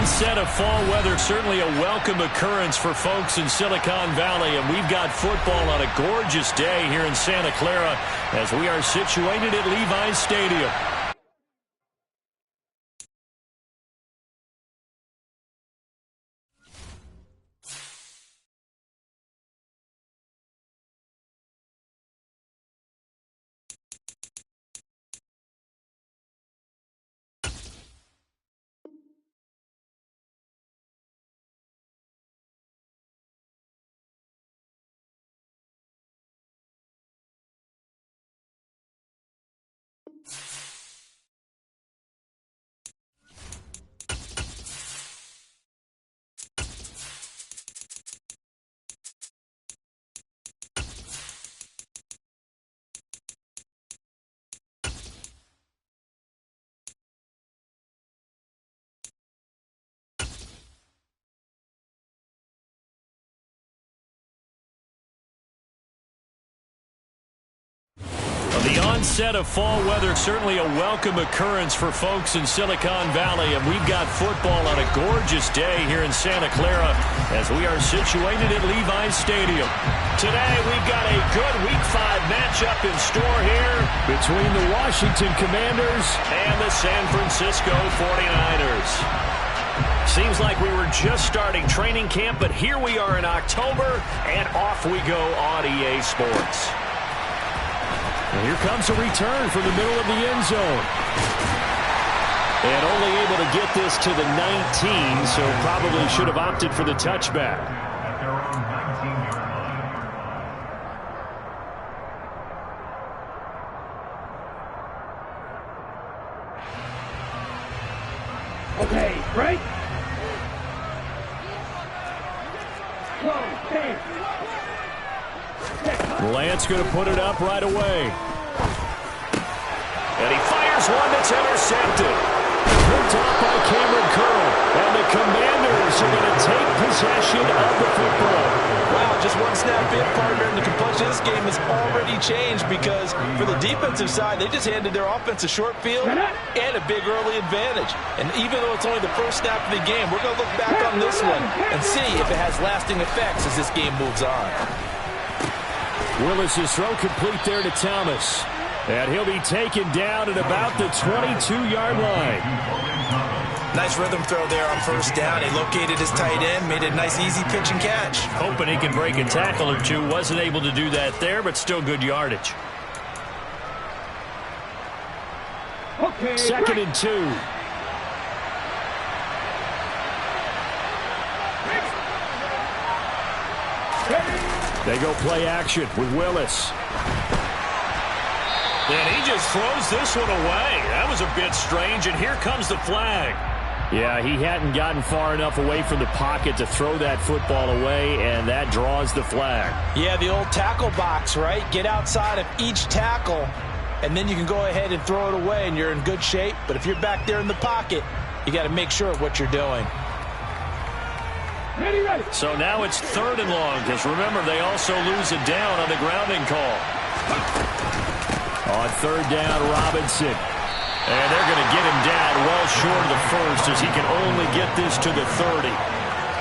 onset of fall weather, certainly a welcome occurrence for folks in Silicon Valley, and we've got football on a gorgeous day here in Santa Clara as we are situated at Levi's Stadium. The onset of fall weather, certainly a welcome occurrence for folks in Silicon Valley, and we've got football on a gorgeous day here in Santa Clara as we are situated at Levi's Stadium. Today, we've got a good Week 5 matchup in store here between the Washington Commanders and the San Francisco 49ers. Seems like we were just starting training camp, but here we are in October, and off we go on EA Sports. And here comes a return from the middle of the end zone. And only able to get this to the 19, so probably should have opted for the touchback. Okay, break. Lance going to put it up right away. And he fires one that's intercepted. Picked off by Cameron Curl. And the Commanders are going to take possession of the football. Wow, just one snap in, partner, and the complexion of this game has already changed because for the defensive side, they just handed their offense a short field and a big early advantage. And even though it's only the first snap of the game, we're going to look back on this one and see if it has lasting effects as this game moves on. Willis's throw complete there to Thomas. And he'll be taken down at about the 22-yard line. Nice rhythm throw there on first down. He located his tight end, made a nice easy pitch and catch. Hoping he can break a tackle or two. Wasn't able to do that there, but still good yardage. Okay, 2nd and 2. They go play action with Willis. And he just throws this one away. That was a bit strange, and here comes the flag. Yeah, he hadn't gotten far enough away from the pocket to throw that football away, and that draws the flag. Yeah, the old tackle box, right? Get outside of each tackle, and then you can go ahead and throw it away, and you're in good shape. But if you're back there in the pocket, you got to make sure of what you're doing. Ready, ready. So now it's 3rd and long, because remember, they also lose it down on the grounding call. On 3rd down, Robinson. And they're going to get him down well short of the first as he can only get this to the 30.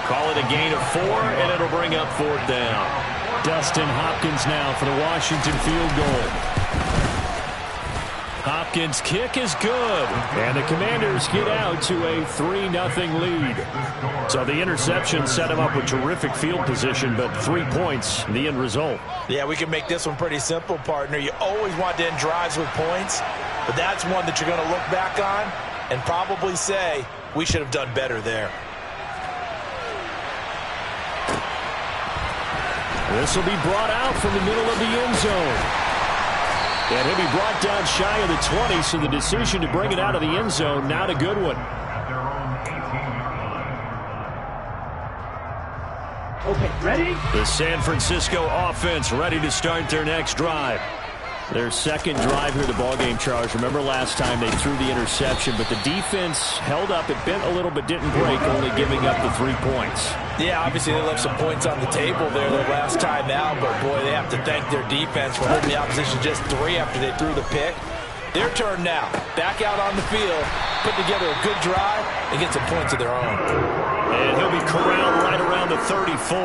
Call it a gain of 4, and it'll bring up 4th down. Dustin Hopkins now for the Washington field goal. Hopkins' kick is good, and the Commanders get out to a 3-0 lead. So the interception set him up with terrific field position, but 3 points, the end result. Yeah, we can make this one pretty simple, partner. You always want to end drives with points, but that's one that you're going to look back on and probably say, we should have done better there. This will be brought out from the middle of the end zone. And he'll be brought down shy of the 20, so the decision to bring it out of the end zone, not a good one. Okay, ready? The San Francisco offense ready to start their next drive. Their second drive here of the ballgame, Charles. Remember last time they threw the interception, but the defense held up. It bent a little but didn't break, only giving up the 3 points. Yeah, obviously they left some points on the table there the last time out, but boy, they have to thank their defense for holding the opposition just 3 after they threw the pick. Their turn now. Back out on the field. put together a good drive and get some points of their own. And he'll be corralled right around the 34.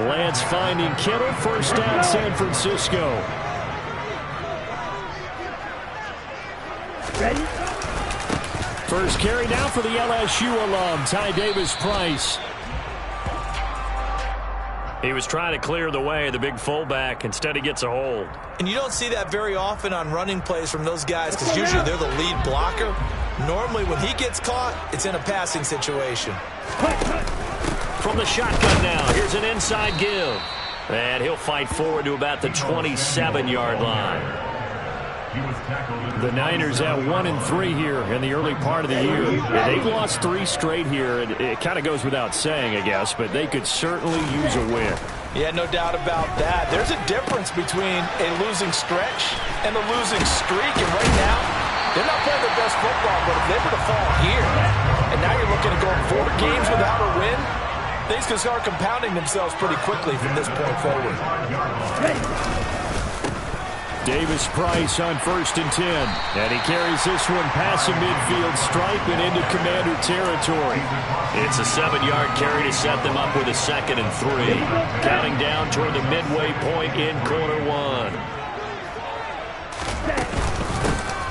Lance finding Kittle. First down, San Francisco. Ready? First carry now for the LSU alum, Ty Davis-Price. He was trying to clear the way, the big fullback. Instead, he gets a hold. And you don't see that very often on running plays from those guys because usually they're the lead blocker. Normally, when he gets caught, it's in a passing situation. From the shotgun now, here's an inside give. And he'll fight forward to about the 27-yard line. The Niners at 1-3 here in the early part of the year. They've lost 3 straight here. It kind of goes without saying, I guess, but they could certainly use a win. Yeah, no doubt about that. There's a difference between a losing stretch and a losing streak. And right now, they're not playing their best football, but if they were to fall here, and now you're looking at going 4 games without a win, things can start compounding themselves pretty quickly from this point forward. Davis-Price on 1st and 10. And he carries this one past the midfield stripe and into Commander territory. It's a 7-yard carry to set them up with a 2nd and 3. Counting down toward the midway point in quarter 1.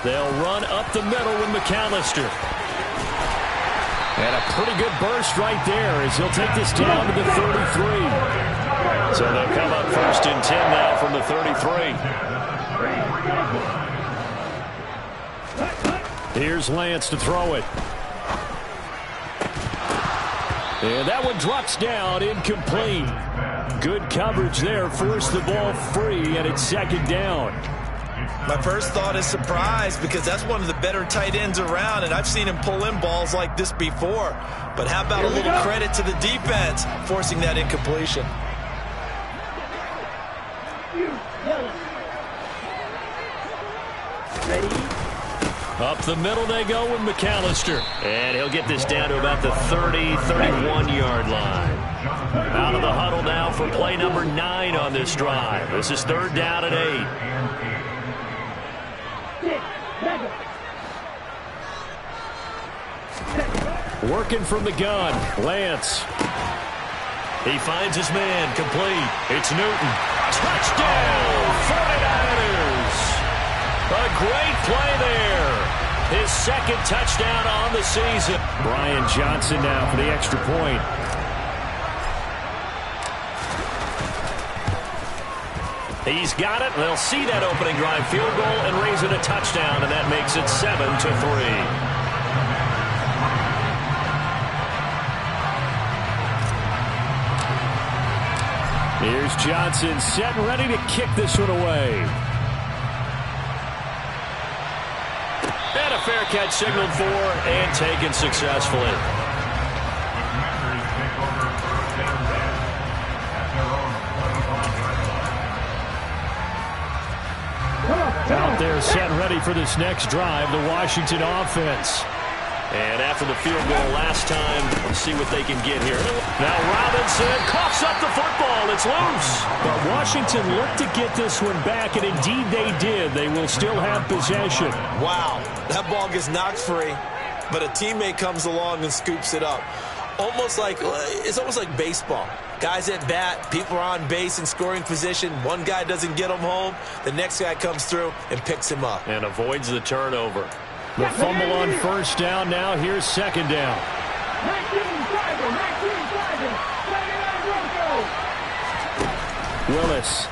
They'll run up the middle with McAllister. And a pretty good burst right there as he'll take this down to the 33. So they'll come up 1st and 10 now from the 33. Here's Lance to throw it. And that one drops down, incomplete. Good coverage there, forced the ball free, and it's 2nd down. My first thought is surprise because that's one of the better tight ends around, and I've seen him pull in balls like this before. But how about a little credit to the defense forcing that incompletion? Up the middle they go with McAllister. And he'll get this down to about the 30, 31-yard line. Out of the huddle now for play number 9 on this drive. This is 3rd down and 8. Working from the gun, Lance. He finds his man, complete. It's Newton. Touchdown, 49ers. A great play there. His 2nd touchdown on the season. Brian Johnson now for the extra point. He's got it. They'll see that opening drive field goal and raise it a touchdown, and that makes it 7-3. Here's Johnson set and ready to kick this one away. And a fair catch signaled for and taken successfully. Out there set and ready for this next drive, the Washington offense. And after the field goal last time, let's see what they can get here. Now Robinson coughs up the football. It's loose. But Washington looked to get this one back, and indeed they did. They will still have possession. Wow, that ball gets knocked free, but a teammate comes along and scoops it up. It's almost like baseball. Guys at bat, people are on base in scoring position. One guy doesn't get him home. The next guy comes through and picks him up. And avoids the turnover. The fumble on 1st down. Now here's 2nd down. Willis.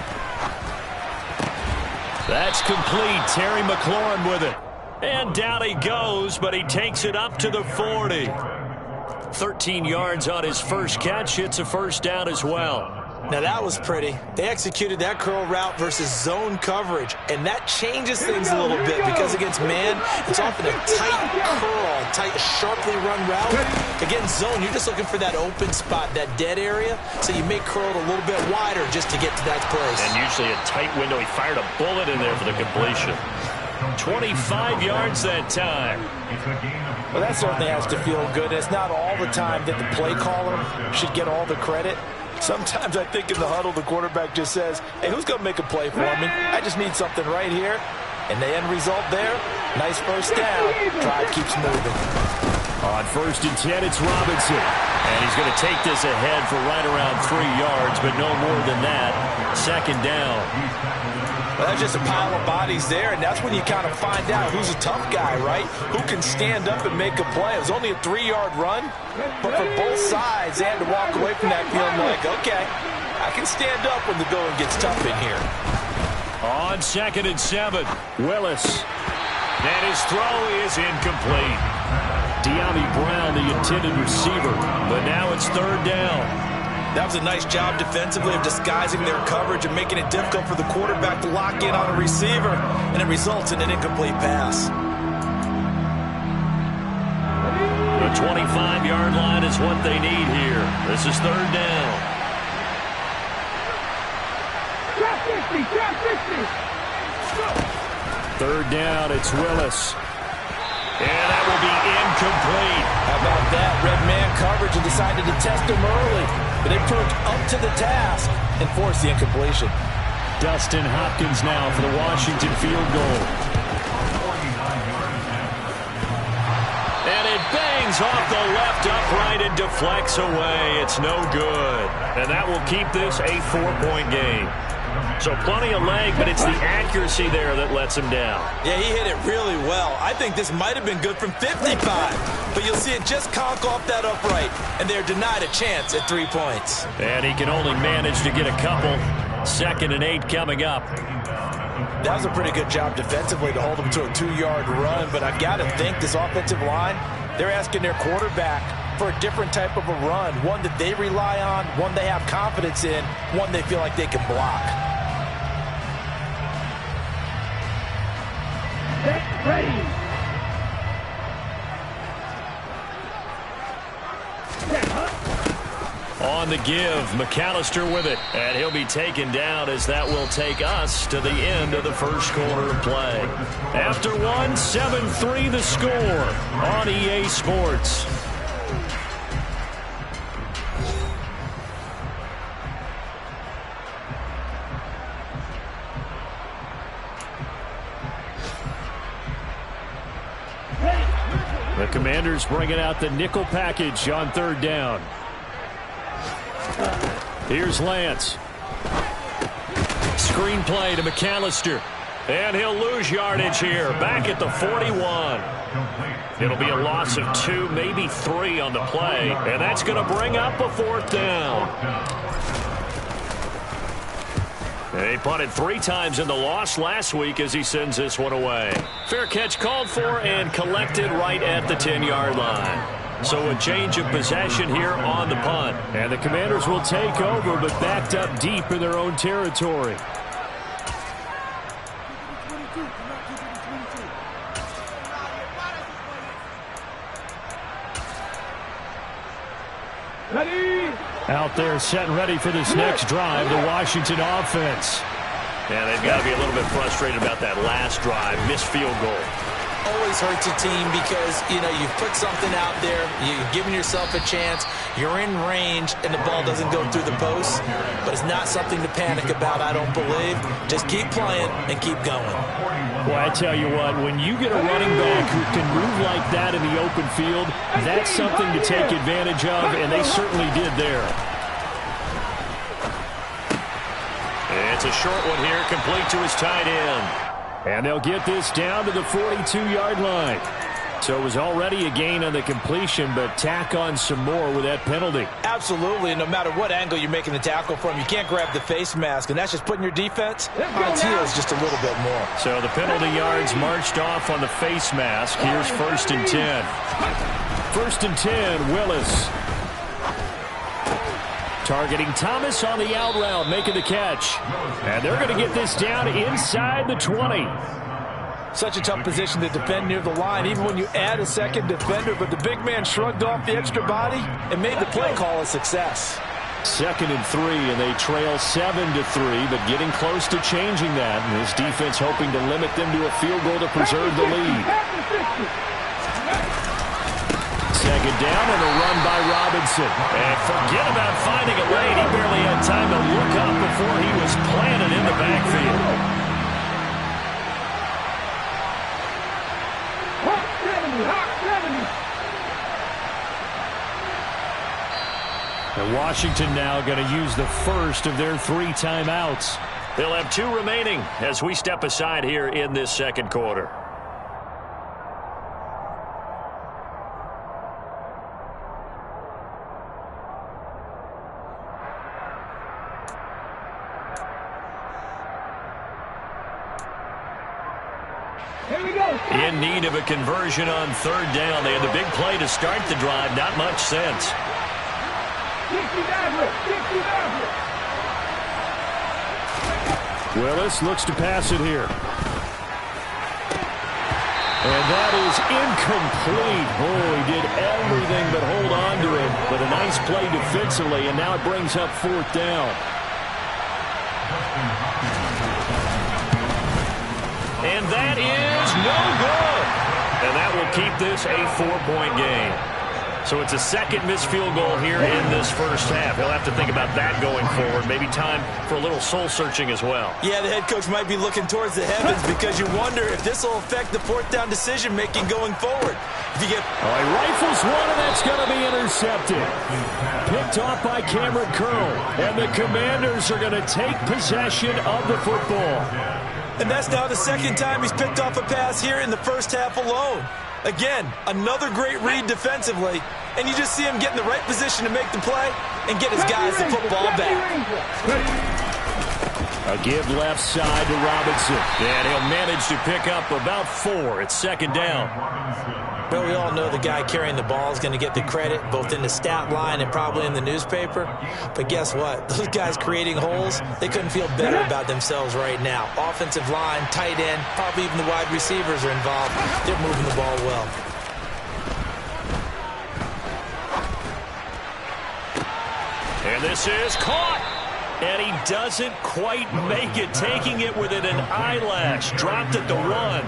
That's complete. Terry McLaurin with it. And down he goes, but he takes it up to the 40. 13 yards on his first catch. It's a 1st down as well. Now that was pretty. They executed that curl route versus zone coverage, and that changes things a little bit because against man, it's often a tight curl, tight, sharply run route. Against zone, you're just looking for that open spot, that dead area, so you may curl it a little bit wider just to get to that place. And usually a tight window. He fired a bullet in there for the completion. 25 yards that time. Well, that certainly has to feel good. It's not all the time that the play caller should get all the credit. Sometimes I think in the huddle, the quarterback just says, hey, who's going to make a play for me? I just need something right here. And the end result there Nice first down. Drive keeps moving. On 1st and 10, it's Robinson. And he's going to take this ahead for right around 3 yards, but no more than that. 2nd down. Well, that's just a pile of bodies there, and that's when you kind of find out who's a tough guy, right? Who can stand up and make a play. It was only a 3-yard run, but for both sides, they had to walk away from that feeling like, okay, I can stand up when the going gets tough in here. On 2nd and 7, Willis. And his throw is incomplete. De'Ami Brown, the intended receiver, but now it's 3rd down. That was a nice job defensively of disguising their coverage and making it difficult for the quarterback to lock in on a receiver, and it results in an incomplete pass. The 25-yard line is what they need here. This is 3rd down. Drop 50, drop 50. 3rd down, it's Willis. And that will be incomplete. How about that? Red man coverage and decided to test him early. But they proved up to the task and forced the incompletion. Dustin Hopkins now for the Washington field goal. And it bangs off the left upright and deflects away. It's no good. And that will keep this a 4-point game. So plenty of leg, but it's the accuracy there that lets him down. Yeah, he hit it really well. I think this might have been good from 55. But you'll see it just conk off that upright, and they're denied a chance at 3 points. And he can only manage to get a couple. 2nd and 8 coming up. That was a pretty good job defensively to hold him to a 2-yard run, but I've got to think this offensive line, they're asking their quarterback for a different type of a run, one that they rely on, one they have confidence in, one they feel like they can block. Get ready. On the give, McAllister with it, and he'll be taken down as that will take us to the end of the 1st quarter of play. After 1, 7-3 the score on EA Sports. The Commanders bringing out the nickel package on 3rd down. Here's Lance. Screen play to McAllister. And he'll lose yardage here. Back at the 41. It'll be a loss of 2, maybe 3 on the play. And that's going to bring up a 4th down. He punted 3 times in the loss last week as he sends this one away. Fair catch called for and collected right at the 10-yard line. So a change of possession here on the punt. And the Commanders will take over, but backed up deep in their own territory. Ready. Out there set and ready for this next drive, the Washington offense. And they've got to be a little bit frustrated about that last drive, missed field goal. Always hurts a team because, you know, you've put something out there, you've given yourself a chance, you're in range, and the ball doesn't go through the post. But it's not something to panic about, I don't believe. Just keep playing and keep going. Well, I tell you what, when you get a running back who can move like that in the open field, that's something to take advantage of, and they certainly did there. It's a short one here, complete to his tight end. And they'll get this down to the 42-yard line. So it was already a gain on the completion, but tack on some more with that penalty. Absolutely, and no matter what angle you're making the tackle from, you can't grab the face mask, and that's just putting your defense on its heels just a little bit more. So the penalty yards marched off on the face mask. Here's 1st and 10. 1st and 10, Willis. Targeting Thomas on the out route, making the catch. And they're going to get this down inside the 20. Such a tough position to defend near the line, even when you add a second defender. But the big man shrugged off the extra body and made the play call a success. 2nd and 3, and they trail 7-3, but getting close to changing that. And his defense hoping to limit them to a field goal to preserve the lead. 2nd down and a run by Robinson. And forget about finding a lane. He barely had time to look up before he was planted in the backfield. And Washington now going to use the first of their 3 timeouts. They'll have 2 remaining as we step aside here in this second quarter. Here we go. In need of a conversion on 3rd down. They had the big play to start the drive. Not much sense. 60 Willis looks to pass it here. And that is incomplete. Oh, he did everything but hold on to it. But a nice play defensively, and now it brings up 4th down. And that is no good. And that will keep this a 4-point game. So it's a second missed field goal here in this first half. He'll have to think about that going forward. Maybe time for a little soul-searching as well. Yeah, the head coach might be looking towards the heavens because you wonder if this will affect the 4th down decision-making going forward. If you get... Oh, he rifles one, and that's going to be intercepted. Picked off by Cameron Curl. And the Commanders are going to take possession of the football. And that's now the second time he's picked off a pass here in the first half alone. Again, another great read defensively, and you just see him get in the right position to make the play and get his guys the football back. A give left side to Robinson, and he'll manage to pick up about 4. It's 2nd down. Well, we all know the guy carrying the ball is going to get the credit, both in the stat line and probably in the newspaper. But guess what? Those guys creating holes, they couldn't feel better about themselves right now. Offensive line, tight end, probably even the wide receivers are involved. They're moving the ball well. And this is caught. And he doesn't quite make it, taking it within an eyelash. Dropped at the 1.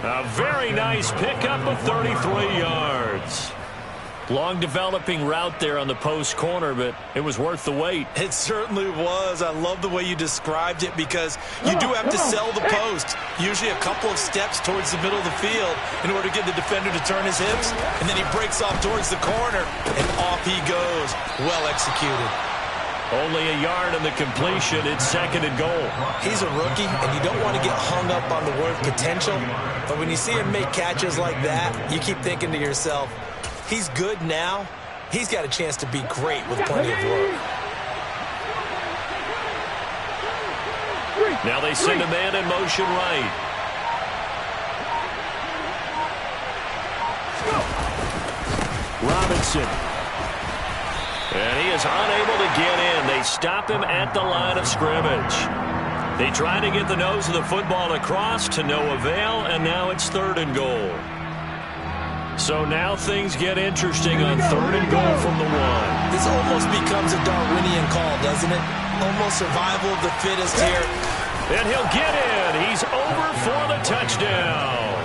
A very nice pickup of 33 yards. Long developing route there on the post corner, but it was worth the wait. It certainly was. I love the way you described it because you do have to sell the post. Usually a couple of steps towards the middle of the field in order to get the defender to turn his hips. And then he breaks off towards the corner, and off he goes. Well executed. Only a yard in the completion. It's 2nd and goal. He's a rookie, and you don't want to get hung up on the word potential. But when you see him make catches like that, you keep thinking to yourself, he's good now. He's got a chance to be great with plenty of work. Now they send a man in motion right. Robinson. And he is unable to get in. They stop him at the line of scrimmage. They try to get the nose of the football across to no avail, and now it's 3rd and goal. So now things get interesting on 3rd and goal from the 1. This almost becomes a Darwinian call, doesn't it? Almost survival of the fittest here. And he'll get in. He's over for the touchdown.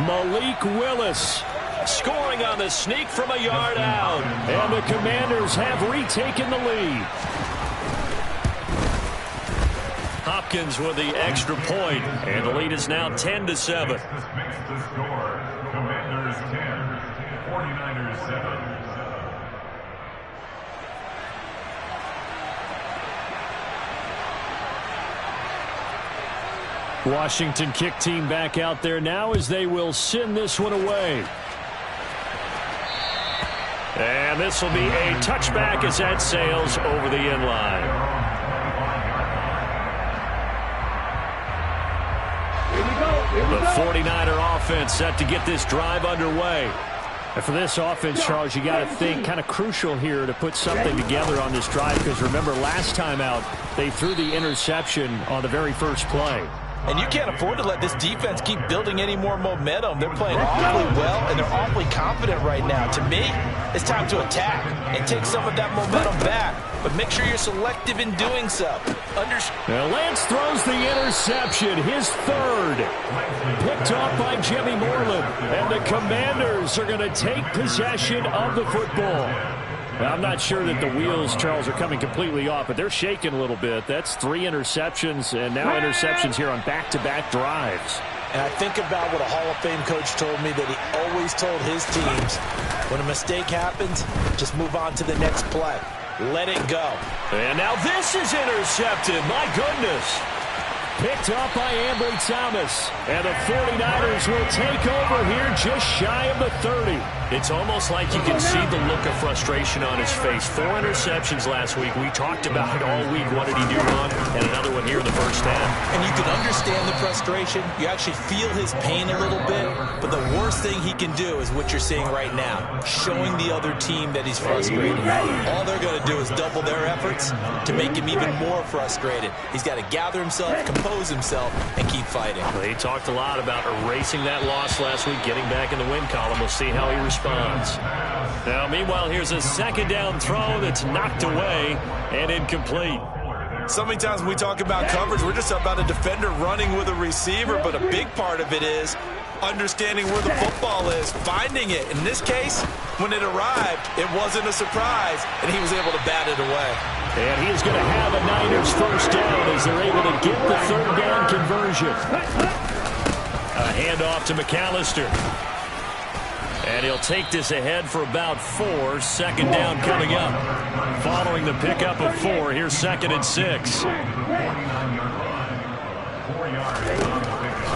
Malik Willis scoring on the sneak from a yard out. And the Commanders have retaken the lead. Hopkins with the extra point, and the lead is now 10-7. Commanders 10, 49ers 7. Washington kick team back out there now as they will send this one away. And this will be a touchback as that sails over the end line. The 49er offense set to get this drive underway. And for this offense, Charles, you got to think kind of crucial here to put something together on this drive, because remember last time out they threw the interception on the very first play. And you can't afford to let this defense keep building any more momentum. They're playing awfully well, and they're awfully confident right now. To me, it's time to attack and take some of that momentum back. But make sure you're selective in doing so. Now Lance throws the interception, his 3rd. Picked off by Jimmy Moreland. And the Commanders are going to take possession of the football. Now, I'm not sure that the wheels, Charles, are coming completely off, but they're shaking a little bit. That's 3 interceptions, and now interceptions here on back-to-back drives. And I think about what a Hall of Fame coach told me that he always told his teams, when a mistake happens, just move on to the next play. Let it go. And now this is intercepted. My goodness. Picked up by Ambry Thomas. And the 49ers will take over here just shy of the 30. It's almost like you can see the look of frustration on his face. 4 interceptions last week. We talked about it all week. What did he do wrong? And another one here in the first half. And you can understand the frustration. You actually feel his pain a little bit. But the worst thing he can do is what you're seeing right now. Showing the other team that he's frustrated. All they're going to do is double their efforts to make him even more frustrated. He's got to gather himself, compose himself, and keep fighting. Well, he talked a lot about erasing that loss last week, getting back in the win column. We'll see how he responds. Now, meanwhile, here's a second down throw that's knocked away and incomplete. So many times when we talk about coverage, we're just about a defender running with a receiver, but a big part of it is understanding where the football is, finding it. In this case, when it arrived, it wasn't a surprise, and he was able to bat it away. And he is going to have a Niners first down as they're able to get the third down conversion. A handoff to McAllister. And he'll take this ahead for about 4. Second down coming up. Following the pickup of 4, here's 2nd and 6.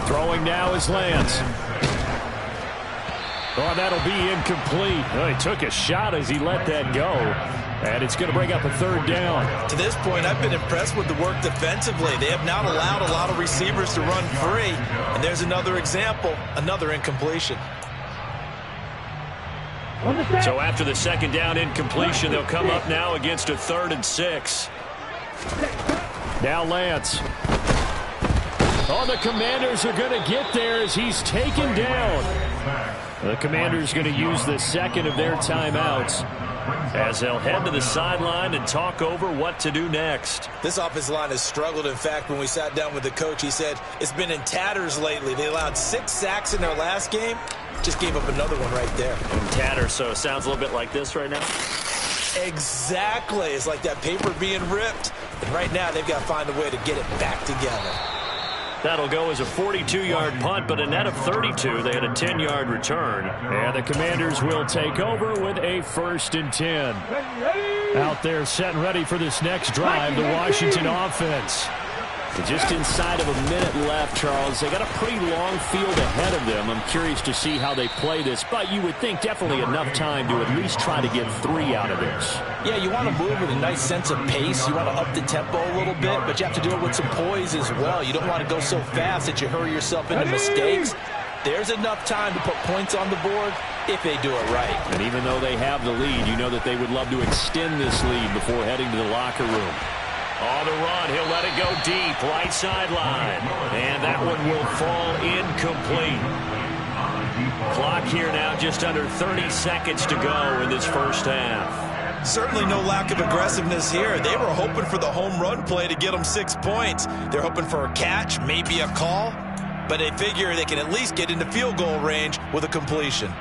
Throwing now is Lance. Oh, that'll be incomplete. Well, he took a shot as he let that go. And it's going to bring up a third down. To this point, I've been impressed with the work defensively. They have not allowed a lot of receivers to run free. And there's another example, another incompletion. So after the second down incompletion, they'll come up now against a 3rd and 6. Now Lance. Oh, the Commanders are going to get there as he's taken down. The Commanders going to use the second of their timeouts as they'll head to the sideline and talk over what to do next. This offensive line has struggled. In fact, when we sat down with the coach, he said it's been in tatters lately. They allowed 6 sacks in their last game. Just gave up another one right there. In tatters, so it sounds a little bit like this right now. Exactly. It's like that paper being ripped. And right now, they've got to find a way to get it back together. That'll go as a 42-yard punt, but a net of 32. They had a 10-yard return. And the Commanders will take over with a 1st and 10. Out there set and ready for this next drive, the Washington offense. Just inside of a minute left, Charles. They got a pretty long field ahead of them. I'm curious to see how they play this, but you would think definitely enough time to at least try to get 3 out of this. Yeah, you want to move with a nice sense of pace. You want to up the tempo a little bit, but you have to do it with some poise as well. You don't want to go so fast that you hurry yourself into mistakes. There's enough time to put points on the board if they do it right. And even though they have the lead, you know that they would love to extend this lead before heading to the locker room. On the run, he'll let it go deep, right sideline. And that one will fall incomplete. Clock here now, just under 30 seconds to go in this first half. Certainly no lack of aggressiveness here. They were hoping for the home run play to get them 6 points. They're hoping for a catch, maybe a call, but they figure they can at least get into field goal range with a completion.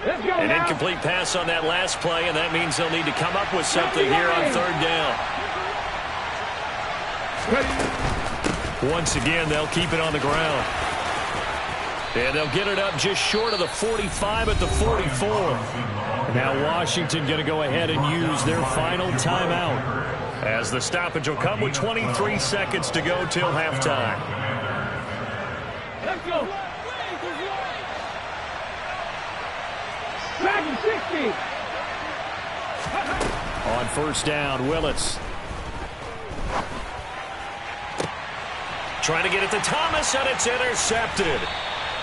An incomplete pass on that last play, and that means they'll need to come up with something here on 3rd down. Once again, they'll keep it on the ground. And they'll get it up just short of the 45 at the 44. Now Washington going to go ahead and use their final timeout, as the stoppage will come with 23 seconds to go till halftime. Let's go. Back in 60. On 1st down, Willits. Trying to get it to Thomas, and it's intercepted.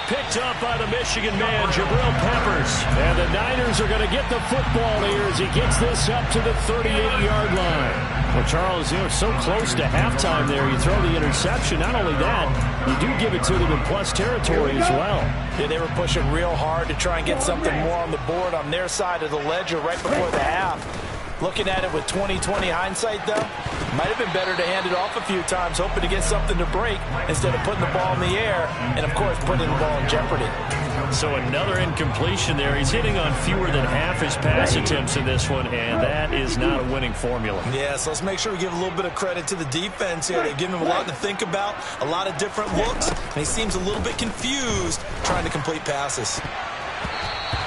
Picked up by the Michigan man, Jabril Peppers. And the Niners are going to get the football here as he gets this up to the 38-yard line. Well, Charles, you know, so close to halftime there. You throw the interception. Not only that, you do give it to them in plus territory as well. Yeah, they were pushing real hard to try and get something more on the board on their side of the ledger right before the half. Looking at it with 20/20 hindsight, though, might have been better to hand it off a few times, hoping to get something to break instead of putting the ball in the air and, of course, putting the ball in jeopardy. So another incompletion there. He's hitting on fewer than half his pass attempts in this one, and that is not a winning formula. Yeah, so let's make sure we give a little bit of credit to the defense here. They've given him a lot to think about, a lot of different looks, and he seems a little bit confused trying to complete passes.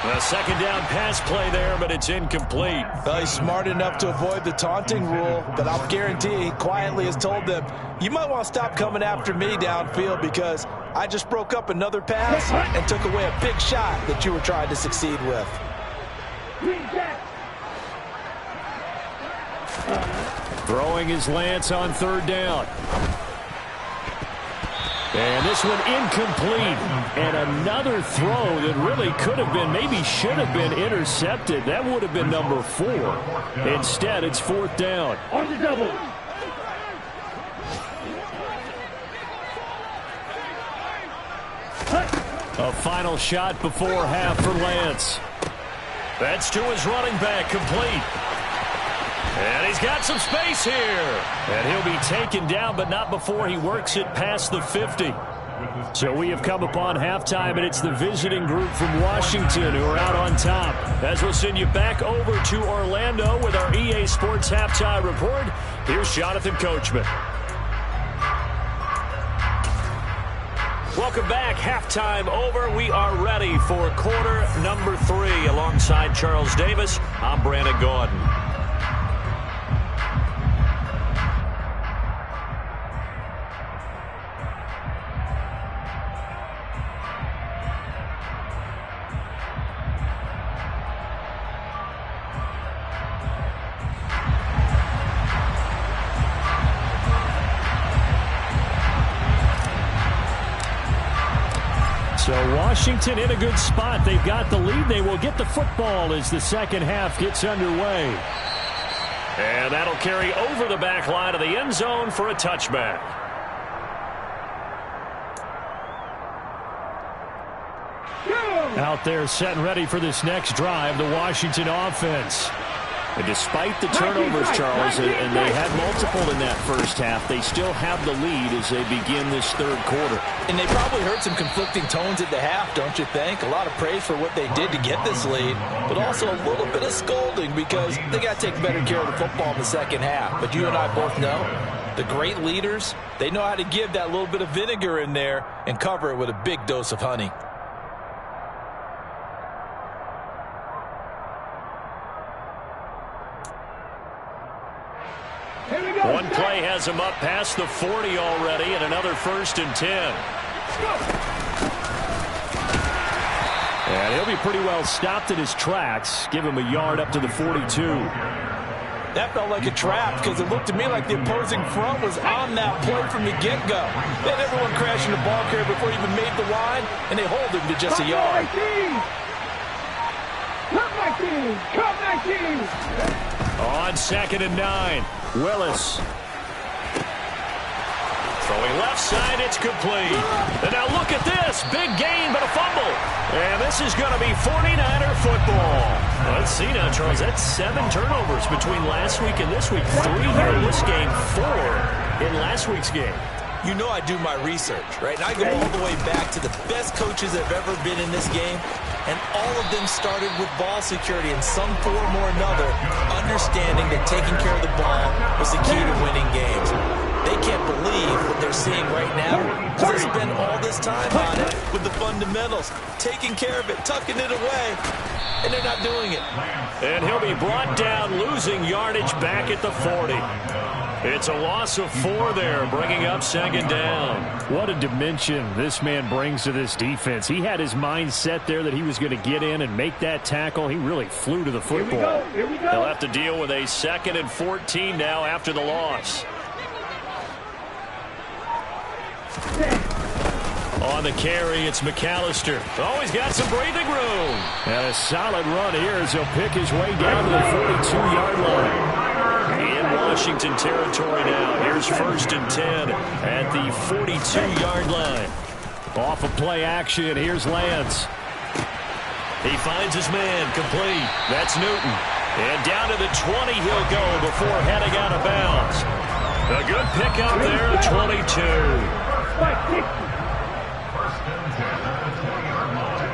A second down pass play there, but it's incomplete. Well, he's smart enough to avoid the taunting rule, but I'll guarantee he quietly has told them, you might want to stop coming after me downfield because I just broke up another pass and took away a big shot that you were trying to succeed with. Throwing is Lance on third down. And this one incomplete. And another throw that really could have been, maybe should have been intercepted. That would have been number 4. Instead, it's fourth down. On the double. A final shot before half for Lance. That's to his running back, complete. And he's got some space here. And he'll be taken down, but not before he works it past the 50. So we have come upon halftime, and it's the visiting group from Washington who are out on top. As we'll send you back over to Orlando with our EA Sports Halftime Report, here's Jonathan Coachman. Welcome back. Halftime over. We are ready for quarter number 3. Alongside Charles Davis, I'm Brandon Gordon. So Washington in a good spot. They've got the lead. They will get the football as the second half gets underway. And that'll carry over the back line of the end zone for a touchback. Out there set and ready for this next drive, the Washington offense. And despite the turnovers, Charles, and they had multiple in that first half, they still have the lead as they begin this third quarter. And they probably heard some conflicting tones at the half, don't you think? A lot of praise for what they did to get this lead, but also a little bit of scolding because they got to take better care of the football in the second half. But you and I both know the great leaders, they know how to give that little bit of vinegar in there and cover it with a big dose of honey. One play has him up past the 40 already, and another 1st and 10. And he'll be pretty well stopped in his tracks. Give him a yard up to the 42. That felt like a trap because it looked to me like the opposing front was on that play from the get-go. They had everyone crashing the ball carrier before he even made the line, and they hold him to just a yard. Come my team! Come my team! On 2nd and 9, Willis. Throwing left side, it's complete. And now look at this. Big gain, but a fumble. And this is going to be 49er football. Let's see now, Charles. That's 7 turnovers between last week and this week. 3 here in this game, 4 in last week's game. You know I do my research, right? And I go all the way back to the best coaches that have ever been in this game. And all of them started with ball security in some form or another, understanding that taking care of the ball was the key to winning games. They can't believe what they're seeing right now because they spend all this time on it with the fundamentals, taking care of it, tucking it away, and they're not doing it. And he'll be brought down, losing yardage back at the 40. It's a loss of 4 there, bringing up 2nd down. What a dimension this man brings to this defense. He had his mind set there that he was going to get in and make that tackle. He really flew to the football. Here we go. They'll have to deal with a 2nd and 14 now after the loss. On the carry, it's McAllister. Oh, he's got some breathing room. And a solid run here as he'll pick his way down to the 42-yard line. In Washington territory now. Here's 1st and 10 at the 42-yard line. Off of play action, here's Lance. He finds his man, complete. That's Newton. And down to the 20 he'll go before heading out of bounds. A good pickup there, 22. First and 10 at the 20-yard line.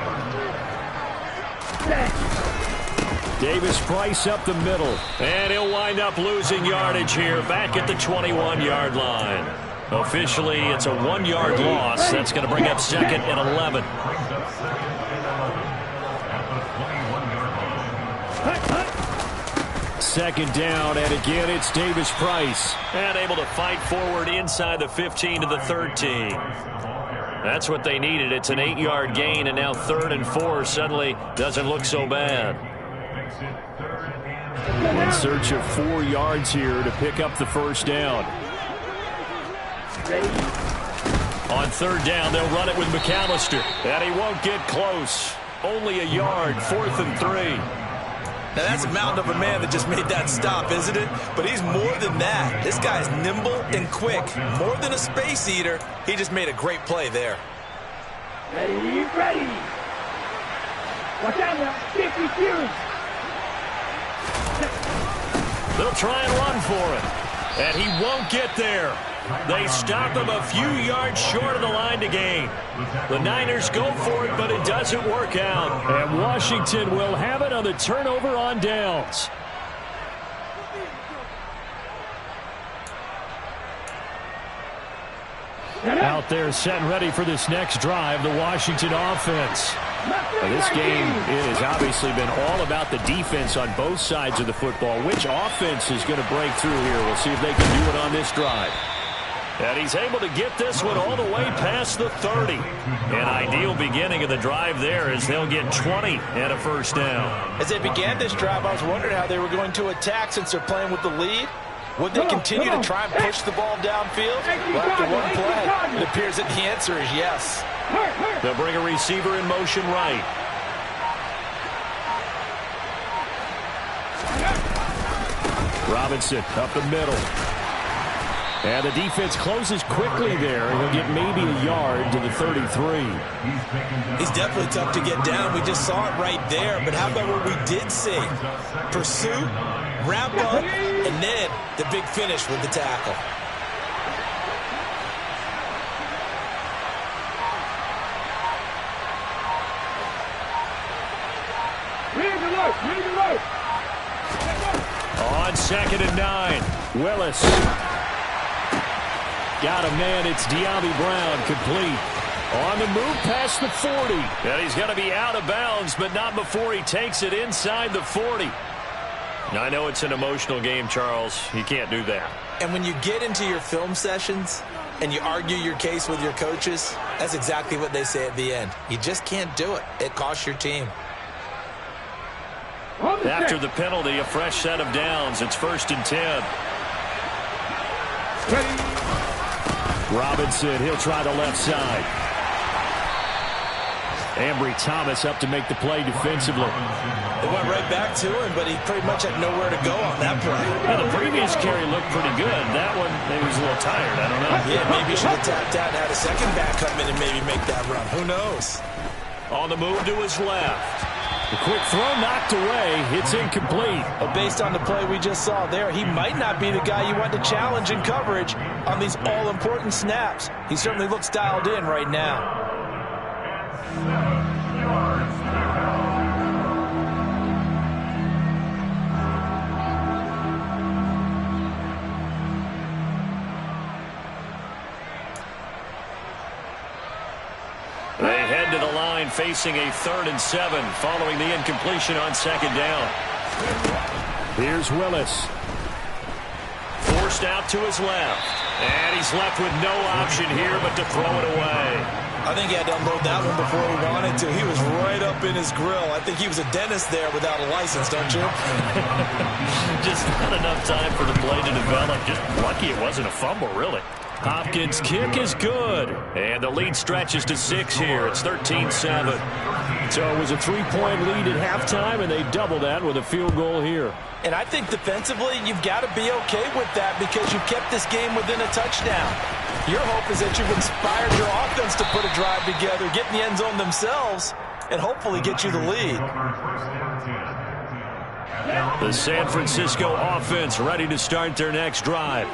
Davis Price up the middle. And he'll wind up losing yardage here back at the 21-yard line. Officially, it's a 1-yard loss. That's going to bring up second and 11. Second down, and again, it's Davis Price. And able to fight forward inside the 15 to the 13. That's what they needed. It's an 8-yard gain, and now 3rd and 4 suddenly doesn't look so bad. In search of 4 yards here to pick up the first down. On 3rd down, they'll run it with McAllister. And he won't get close. Only a yard, 4th and 3. Now, that's a mountain of a man that just made that stop, isn't it? But he's more than that. This guy's nimble and quick. More than a space eater, he just made a great play there. Ready, ready. Watch out now, 52. They'll try and run for it. And he won't get there. They stop him a few yards short of the line to gain. The Niners go for it, but it doesn't work out. And Washington will have it on the turnover on downs. Out there set and ready for this next drive, the Washington offense. Now, this game, it has obviously been all about the defense on both sides of the football. Which offense is going to break through here? We'll see if they can do it on this drive. And he's able to get this one all the way past the 30. An ideal beginning of the drive there as they'll get 20 and a first down. As they began this drive, I was wondering how they were going to attack since they're playing with the lead. Would they continue to try and push the ball downfield? Well, after one play, it appears that the answer is yes. They'll bring a receiver in motion right. Robinson up the middle. And the defense closes quickly there. He'll get maybe a yard to the 33. He's definitely tough to get down. We just saw it right there. But how about what we did see? Pursuit, wrap up, and then the big finish with the tackle. On 2nd and 9, Willis. Got a man, it's De'Ami Brown, complete. On the move past the 40. And he's going to be out of bounds, but not before he takes it inside the 40. Now, I know it's an emotional game, Charles. You can't do that. And when you get into your film sessions and you argue your case with your coaches, that's exactly what they say at the end. You just can't do it. It costs your team. After the penalty, a fresh set of downs. It's 1st and 10. Robinson, he'll try the left side. Ambry Thomas up to make the play defensively. They went right back to him, but he pretty much had nowhere to go on that play. Now, the previous carry looked pretty good. That one, maybe he was a little tired. I don't know. Yeah, maybe he should have tapped out and had a second back come in and maybe make that run. Who knows? On the move to his left. The quick throw knocked away. It's incomplete. But based on the play we just saw there, he might not be the guy you want to challenge in coverage on these all-important snaps. He certainly looks dialed in right now. They head to the line facing a 3rd and 7 following the incompletion on 2nd down. Here's Willis. Forced out to his left. And he's left with no option here but to throw it away. I think he had to unload that one before he wanted to. He was right up in his grill. I think he was a dentist there without a license, don't you? Just not enough time for the play to develop. Just lucky it wasn't a fumble, really. Hopkins' kick is good. And the lead stretches to 6 here. It's 13-7. So it was a 3-point lead at halftime, and they double that with a field goal here. And I think defensively, you've got to be okay with that because you've kept this game within a touchdown. Your hope is that you've inspired your offense to put a drive together, get in the end zone themselves, and hopefully get you the lead. The San Francisco offense ready to start their next drive.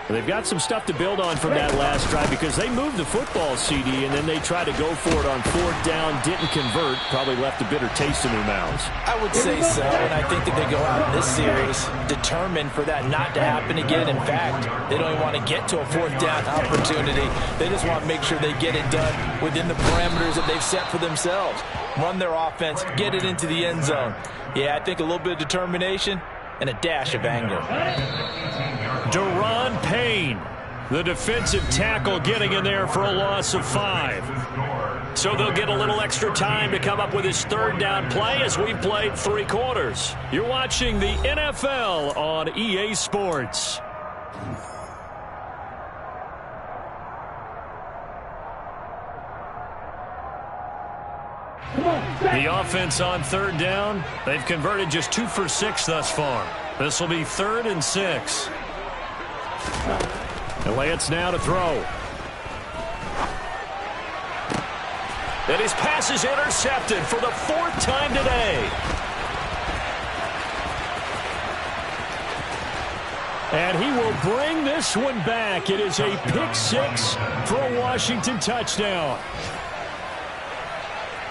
They've got some stuff to build on from that last drive because they moved the football, CD, and then they tried to go for it on fourth down, didn't convert, probably left a bitter taste in their mouths. I would say so, and I think that they go out in this series determined for that not to happen again. In fact, they don't even want to get to a fourth down opportunity. They just want to make sure they get it done within the parameters that they've set for themselves. Run their offense, get it into the end zone. Yeah, I think a little bit of determination and a dash of anger. Deron Payne, the defensive tackle, getting in there for a loss of 5. So they'll get a little extra time to come up with his third down play as we played 3 quarters. You're watching the NFL on EA Sports. The offense on third down, they've converted just 2 for 6 thus far. This will be 3rd and 6. Lance now to throw. And his pass is intercepted for the 4th time today. And he will bring this one back. It is a pick 6 for a Washington touchdown.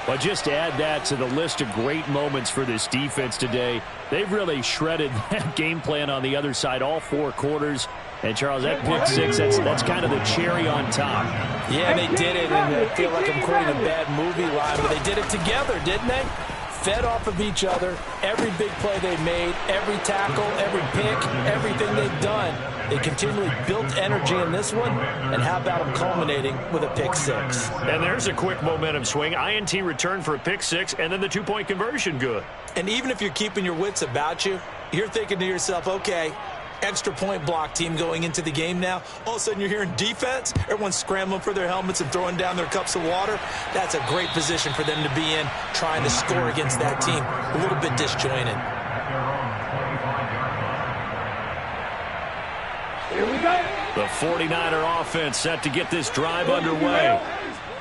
But just to add that to the list of great moments for this defense today, they've really shredded that game plan on the other side all 4 quarters. And, Charles, that pick 6, that's kind of the cherry on top. Yeah, they did it, and I feel like I'm quoting a bad movie line, but they did it together, didn't they? Fed off of each other, every big play they made, every tackle, every pick, everything they've done. They continually built energy in this one, and how about them culminating with a pick 6? And there's a quick momentum swing. INT return for a pick 6, and then the 2-point conversion good. And even if you're keeping your wits about you, you're thinking to yourself, okay, extra point block team going into the game now. All of a sudden you're hearing defense. Everyone's scrambling for their helmets and throwing down their cups of water. That's a great position for them to be in, trying to score against that team. A little bit disjointed. Here we go. The 49er offense set to get this drive underway.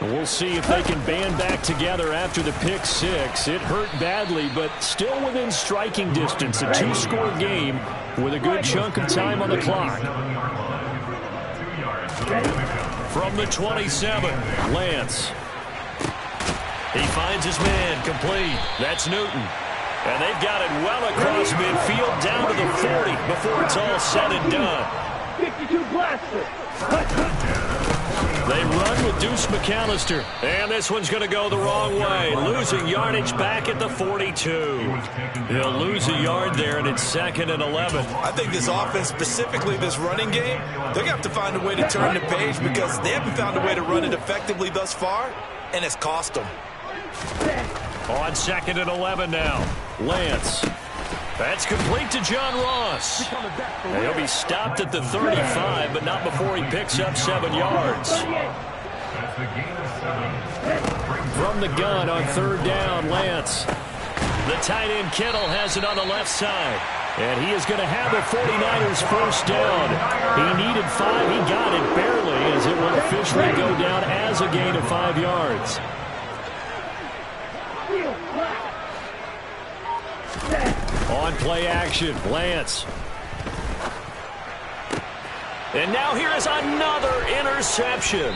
We'll see if they can band back together after the pick 6. It hurt badly, but still within striking distance. A 2-score game with a good chunk of time on the clock. From the 27, Lance. He finds his man complete. That's Newton. And they've got it well across midfield down to the 40 before it's all said and done. 52 blaster. They run with Deuce McAllister. And this one's going to go the wrong way. Losing yardage back at the 42. He'll lose a yard there, and it's 2nd and 11. I think this offense, specifically this running game, they're going to have to find a way to turn the page because they haven't found a way to run it effectively thus far, and it's cost them. On 2nd and 11 now. Lance. That's complete to John Ross. And he'll be stopped at the 35, but not before he picks up 7 yards. From the gun on 3rd down, Lance. The tight end Kittle has it on the left side. And he is going to have the 49ers first down. He needed 5. He got it barely, as it will officially go down as a gain of 5 yards. On play action, Lance. And now here is another interception.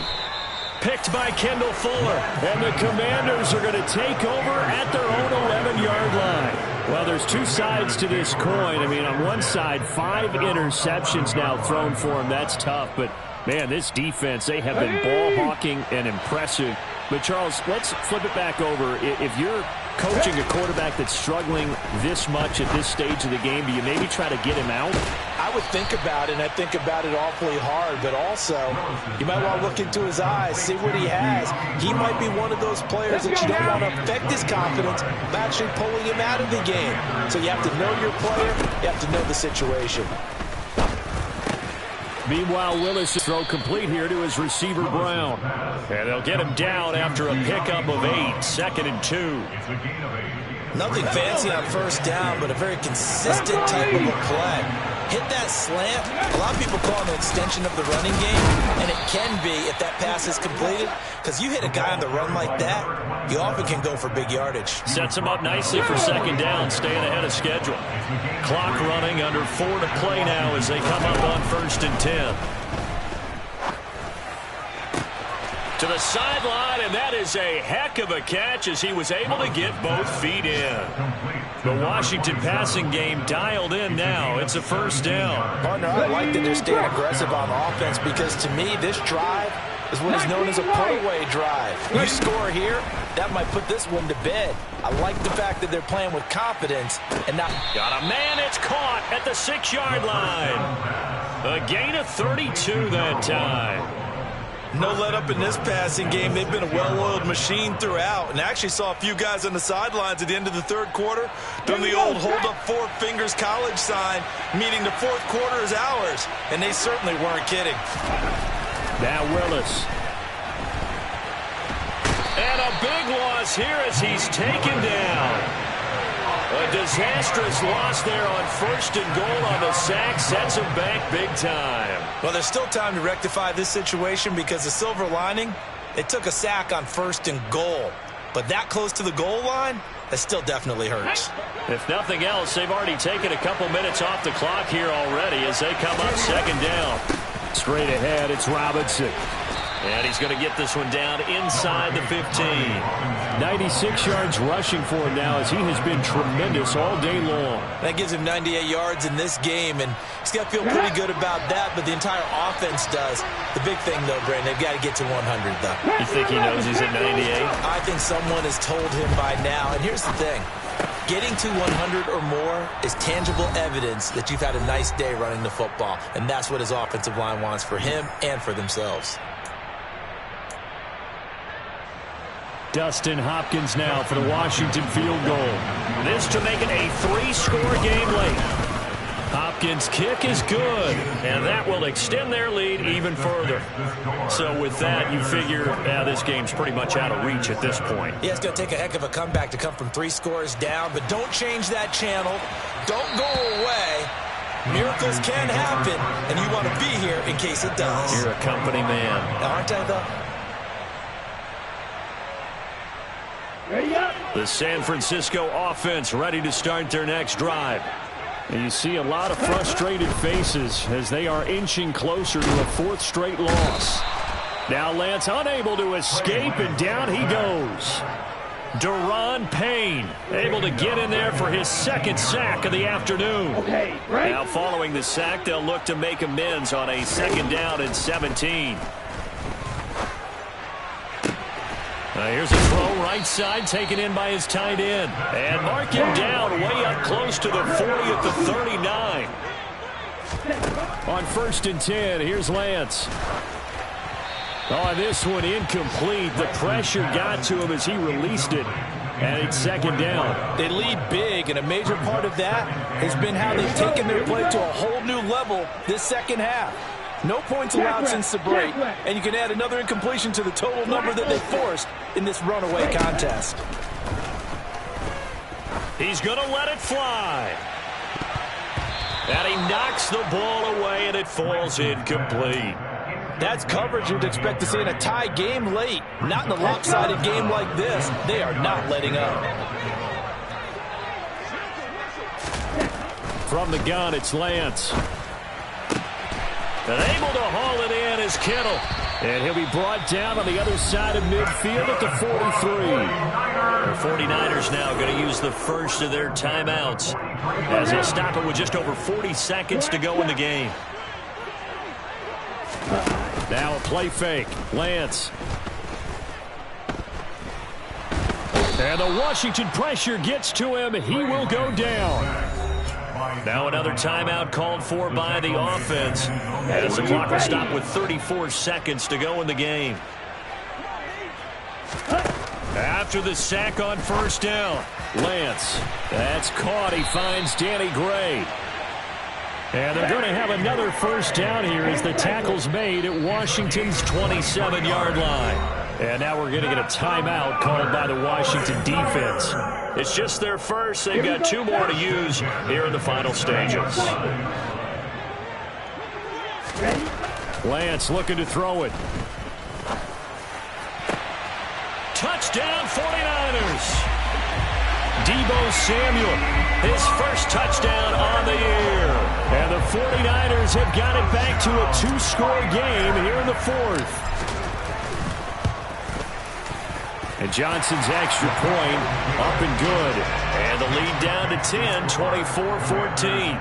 Picked by Kendall Fuller. And the Commanders are going to take over at their own 11-yard line. Well, there's 2 sides to this coin. I mean, on one side, 5 interceptions now thrown for him. That's tough. But, man, this defense, they have been ball-hawking and impressive. But, Charles, let's flip it back over. If you're coaching a quarterback that's struggling this much at this stage of the game, do you maybe try to get him out? I would think about it, and I think about it awfully hard, but also you might want to look into his eyes, see what he has. He might be one of those players that you don't want to affect his confidence by actually pulling him out of the game. So you have to know your player, you have to know the situation. Meanwhile, Willis throw complete here to his receiver, Brown. And they'll get him down after a pickup of 8, 2nd and 2. Nothing fancy on first down, but a very consistent type of a play. hit that slant. A lot of people call it an extension of the running game, and it can be if that pass is completed, because you hit a guy on the run like that, you often can go for big yardage. Sets him up nicely for second down, staying ahead of schedule. Clock running, under 4 to play now as they come up on 1st and 10. To the sideline, and that is a heck of a catch as he was able to get both feet in. The Washington passing game dialed in now. It's a first down. Partner, I like that they're staying aggressive on offense because to me, this drive is what is known as a put-away drive. You score here, that might put this one to bed. I like the fact that they're playing with confidence and not... Got a man, it's caught at the 6-yard line. A gain of 32 that time. No let up in this passing game. They've been a well-oiled machine throughout, and actually saw a few guys on the sidelines at the end of the third quarter doing the old hold up 4 fingers college sign, meaning the fourth quarter is ours, and they certainly weren't kidding. Now Willis. And a big loss here as he's taken down. A disastrous loss there on 1st and goal on the sack. Sets him back big time. Well, there's still time to rectify this situation because the silver lining, it took a sack on 1st and goal. But that close to the goal line, that still definitely hurts. If nothing else, they've already taken a couple minutes off the clock here already as they come up second down. Straight ahead, it's Robinson. And he's going to get this one down inside the 15. 96 yards rushing for him now as he has been tremendous all day long. That gives him 98 yards in this game, and he's got to feel pretty good about that, but the entire offense does. The big thing, though, Brandon, they've got to get to 100, though. You think he knows he's at 98? I think someone has told him by now, and here's the thing. Getting to 100 or more is tangible evidence that you've had a nice day running the football, and that's what his offensive line wants for him and for themselves. Dustin Hopkins now for the Washington field goal. This to make it a 3-score game late. Hopkins' kick is good, and that will extend their lead even further. So with that, you figure this game's pretty much out of reach at this point. Yeah, it's going to take a heck of a comeback to come from 3 scores down, but don't change that channel. Don't go away. Miracles can happen, and you want to be here in case it does. You're a company man. Aren't I, though? The San Francisco offense ready to start their next drive. And you see a lot of frustrated faces as they are inching closer to a 4th straight loss. Now Lance unable to escape, and down he goes. Deron Payne able to get in there for his 2nd sack of the afternoon. Okay, right. Now following the sack, they'll look to make amends on a 2nd down and 17. Here's a throw right side taken in by his tight end. And mark him down way up close to the 40 at the 39. On 1st and 10, here's Lance. Oh, this one incomplete. The pressure got to him as he released it. And it's 2nd down. They lead big, and a major part of that has been how they've taken their play to a whole new level this second half. No points allowed since the break, and you can add another incompletion to the total number that they forced in this runaway contest. He's going to let it fly. And he knocks the ball away, and it falls incomplete. That's coverage you'd expect to see in a tie game late. Not in a lopsided game like this. They are not letting up. From the gun, it's Lance. And able to haul it in is Kittle. And he'll be brought down on the other side of midfield at the 43. The 49ers now going to use the first of their timeouts as they'll stop it with just over 40 seconds to go in the game. Now a play fake. Lance. And the Washington pressure gets to him. He will go down. Now another timeout called for by the offense as the clock will stop with 34 seconds to go in the game. After the sack on 1st down, Lance. That's caught. He finds Danny Gray. And they're going to have another 1st down here as the tackle's made at Washington's 27-yard line. And now we're going to get a timeout called by the Washington defense. It's just their first. They've got 2 more to use here in the final stages. Lance looking to throw it. Touchdown 49ers. Deebo Samuel, his first touchdown on the year. And the 49ers have got it back to a 2-score game here in the fourth. And Johnson's extra point up and good. And the lead down to 10, 24-14.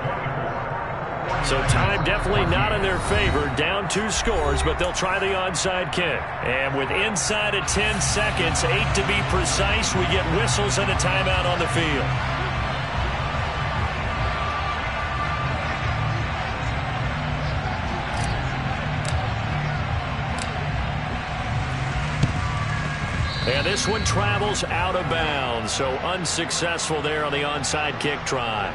So time definitely not in their favor. Down 2 scores, but they'll try the onside kick. And with inside of 10 seconds, 8 to be precise, we get whistles and a timeout on the field. And this one travels out of bounds, so unsuccessful there on the onside kick try.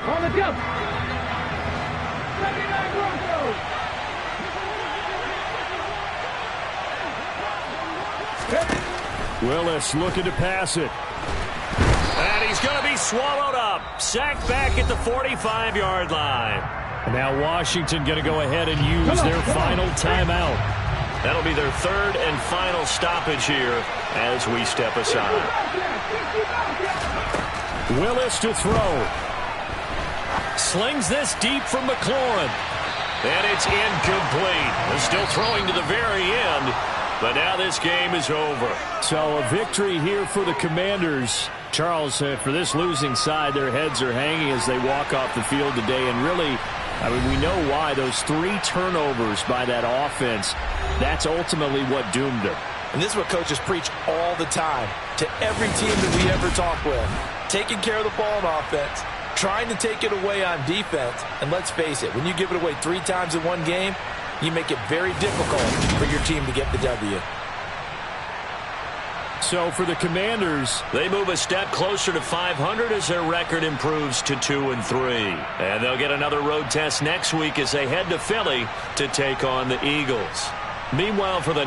On the jump. 79 Broncos. Willis looking to pass it. And he's going to be swallowed up. Sacked back at the 45-yard line. And now Washington going to go ahead and use their final timeout. That'll be their third and final stoppage here as we step aside. Willis to throw. Slings this deep from McLaurin. And it's incomplete. They're still throwing to the very end. But now this game is over. So a victory here for the Commanders. Charles, for this losing side, their heads are hanging as they walk off the field today. And really, I mean, we know why. Those 3 turnovers by that offense, that's ultimately what doomed them. And this is what coaches preach all the time to every team that we ever talk with. Taking care of the ball on offense, trying to take it away on defense. And let's face it, when you give it away 3 times in one game, you make it very difficult for your team to get the W. So for the Commanders, they move a step closer to 500 as their record improves to 2-3. And they'll get another road test next week as they head to Philly to take on the Eagles. Meanwhile, for the